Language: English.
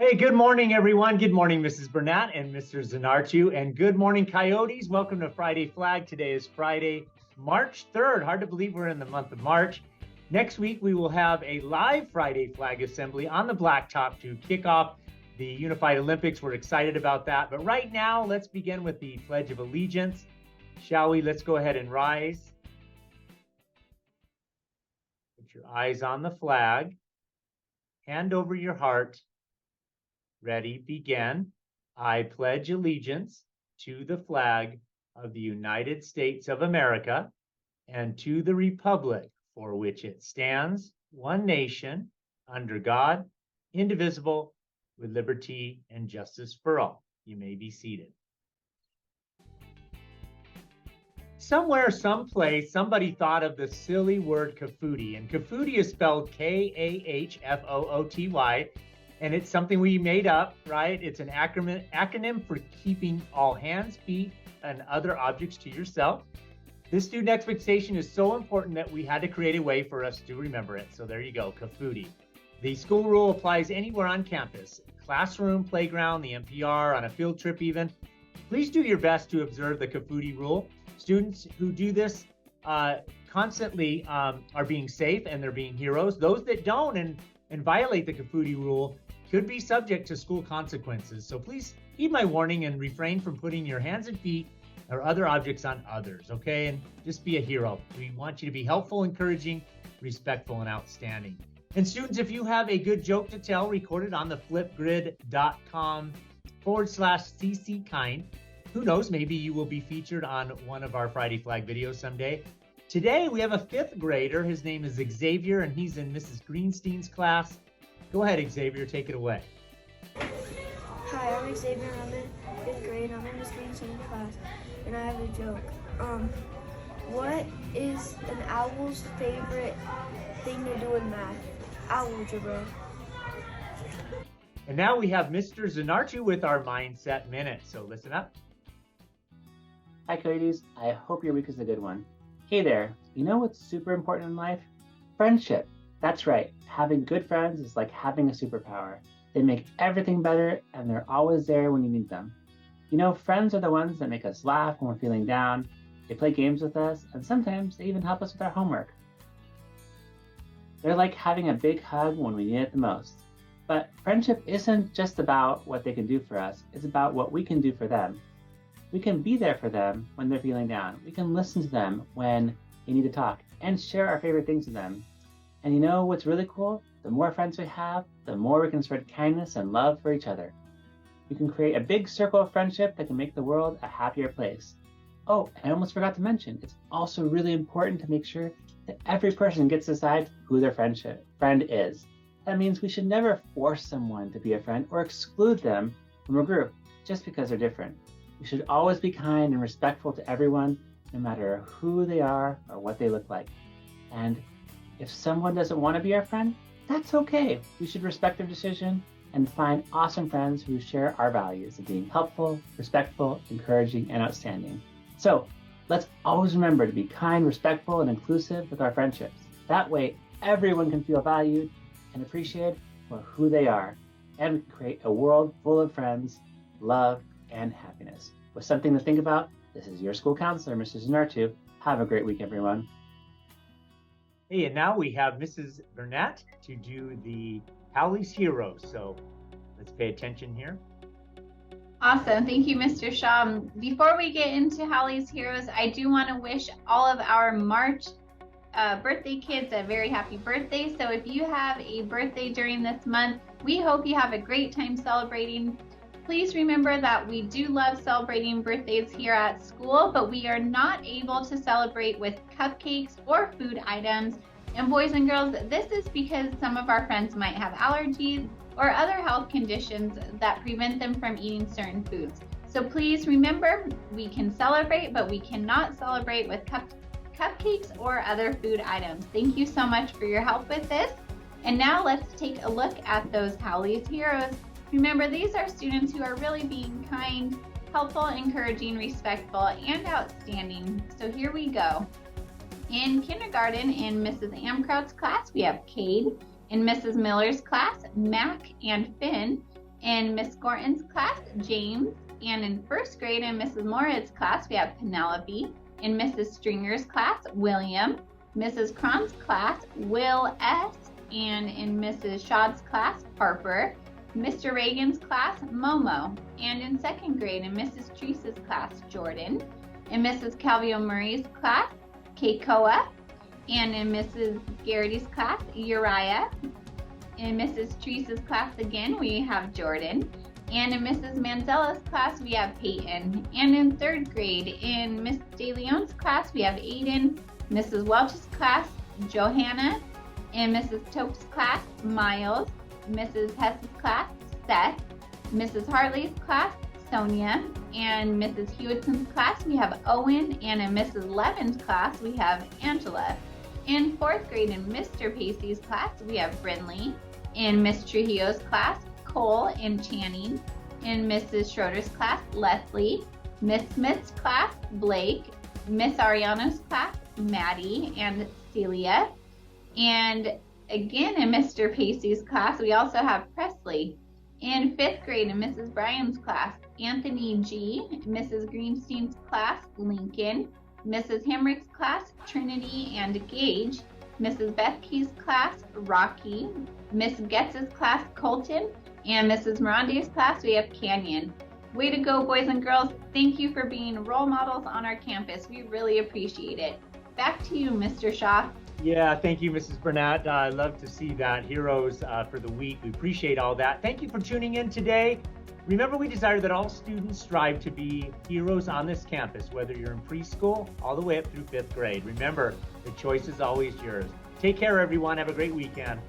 Hey, good morning, everyone. Good morning, Mrs. Burnett and Mr. Zanartu. And good morning, Coyotes. Welcome to Friday Flag. Today is Friday, March 3rd. Hard to believe we're in the month of March. Next week, we will have a live Friday Flag assembly on the blacktop to kick off the Unified Olympics. We're excited about that. But right now, let's begin with the Pledge of Allegiance. Shall we? Let's go ahead and rise. Put your eyes on the flag. Hand over your heart. Ready, begin. I pledge allegiance to the flag of the United States of America and to the republic for which it stands, one nation, under God, indivisible, with liberty and justice for all. You may be seated. Somewhere, someplace, somebody thought of the silly word Kahfooty, and Kahfooty is spelled K-A-H-F-O-O-T-Y. And it's something we made up, right? It's an acronym for keeping all hands, feet, and other objects to yourself. This student expectation is so important that we had to create a way for us to remember it. So there you go, Kahfooty. The school rule applies anywhere on campus, classroom, playground, the NPR, on a field trip even. Please do your best to observe the Kahfooty rule. Students who do this constantly are being safe and they're being heroes. Those that don't and violate the Kahfooty rule could be subject to school consequences. So please heed my warning and refrain from putting your hands and feet or other objects on others, okay? And just be a hero. We want you to be helpful, encouraging, respectful, and outstanding. And students, if you have a good joke to tell, record it on the flipgrid.com/cckind. Who knows, maybe you will be featured on one of our Friday Flag videos someday. Today, we have a 5th grader. His name is Xavier, and he's in Mrs. Greenstein's class. Go ahead, Xavier, take it away. Hi, I'm Xavier. I'm in 5th grade. I'm in Miss Greenstein's class, and I have a joke. What is an owl's favorite thing to do in math? Algebra. And now we have Mr. Zanartu with our Mindset Minute. So listen up. Hi, Coyotes. I hope your week is a good one. Hey there, you know what's super important in life? Friendship. That's right, having good friends is like having a superpower. They make everything better and they're always there when you need them. You know, friends are the ones that make us laugh when we're feeling down, they play games with us, and sometimes they even help us with our homework. They're like having a big hug when we need it the most. But friendship isn't just about what they can do for us, it's about what we can do for them. We can be there for them when they're feeling down. We can listen to them when they need to talk and share our favorite things with them. And you know what's really cool? The more friends we have, the more we can spread kindness and love for each other. We can create a big circle of friendship that can make the world a happier place. Oh, and I almost forgot to mention, it's also really important to make sure that every person gets to decide who their friend is. That means we should never force someone to be a friend or exclude them from a group just because they're different. We should always be kind and respectful to everyone, no matter who they are or what they look like. And if someone doesn't want to be our friend, that's okay. We should respect their decision and find awesome friends who share our values of being helpful, respectful, encouraging, and outstanding. So let's always remember to be kind, respectful, and inclusive with our friendships. That way, everyone can feel valued and appreciated for who they are, and we can create a world full of friends, love, and happiness. With something to think about, this is your school counselor, Mr. Zanartu. Have a great week, everyone. Hey, and now we have Mrs. Burnett to do the Howley's Heroes. So let's pay attention here. Awesome. Thank you, Mr. Shaw. Before we get into Howley's Heroes, I do want to wish all of our March birthday kids a very happy birthday. So if you have a birthday during this month, we hope you have a great time celebrating. Please remember that we do love celebrating birthdays here at school, but we are not able to celebrate with cupcakes or food items. And boys and girls, this is because some of our friends might have allergies or other health conditions that prevent them from eating certain foods. So please remember, we can celebrate, but we cannot celebrate with cupcakes or other food items. Thank you so much for your help with this. And now let's take a look at those Howley's Heroes. Remember, these are students who are really being kind, helpful, encouraging, respectful, and outstanding. So here we go. In kindergarten, in Mrs. Amkraut's class, we have Cade. In Mrs. Miller's class, Mac and Finn. In Miss Gorton's class, James. And in first grade in Mrs. Moritz's class, we have Penelope. In Mrs. Stringer's class, William. Mrs. Cron's class, Will S. And in Mrs. Schaud's class, Harper. Mr. Reagan's class, Momo. And in second grade in Mrs. Teresa's class, Jordan. In Mrs. Calvio Murray's class, Keikoa. And in Mrs. Garrity's class, Uriah. In Mrs. Teresa's class again, we have Jordan. And in Mrs. Manzella's class, we have Peyton. And in third grade, in Miss De Leon's class, we have Aiden. Mrs. Welch's class, Johanna. In Mrs. Tope's class, Miles. Mrs. Hess's class, Seth. Mrs. Hartley's class, Sonia. And Mrs. Hewittson's class, we have Owen. And in Mrs. Levin's class, we have Angela. In fourth grade, in Mr. Pacey's class, we have Brinley. In Miss Trujillo's class, Cole and Channing. In Mrs. Schroeder's class, Leslie. Miss Smith's class, Blake. Miss Ariano's class, Maddie and Celia. And again, in Mr. Pacey's class, we also have Presley. In fifth grade, in Mrs. Bryan's class, Anthony G. Mrs. Greenstein's class, Lincoln. Mrs. Hamrick's class, Trinity and Gage. Mrs. Beth Key's class, Rocky. Miss Getz's class, Colton. And Mrs. Miranda's class, we have Canyon. Way to go, boys and girls. Thank you for being role models on our campus. We really appreciate it. Back to you, Mr. Shaw. Yeah, thank you, Mrs. Burnett. I love to see that. Heroes for the week. We appreciate all that. Thank you for tuning in today. Remember, we desire that all students strive to be heroes on this campus, whether you're in preschool all the way up through fifth grade. Remember, the choice is always yours. Take care, everyone. Have a great weekend.